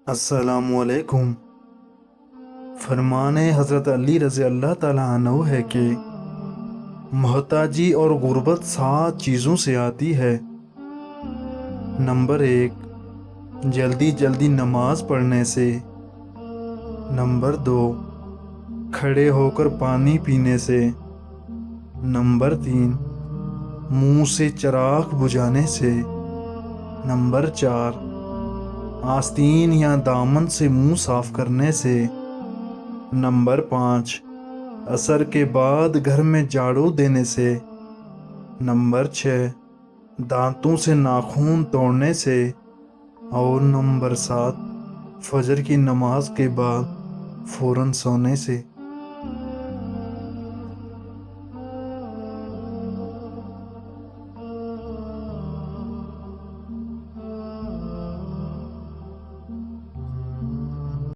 السلام علیکم۔ فرمان حضرت علی رضی اللہ تعالیٰ عنہ ہے کہ محتاجی اور غربت 7 چیزوں سے آتی ہے۔ نمبر 1، جلدی جلدی نماز پڑھنے سے۔ نمبر 2، کھڑے ہو کر پانی پینے سے۔ نمبر 3، منہ سے چراغ بجھانے سے۔ نمبر 4، آستین یا دامن سے منہ صاف کرنے سے۔ نمبر 5، عصر کے بعد گھر میں جھاڑو دینے سے۔ نمبر 6، دانتوں سے ناخن توڑنے سے۔ اور نمبر 7، فجر کی نماز کے بعد فوراً سونے سے۔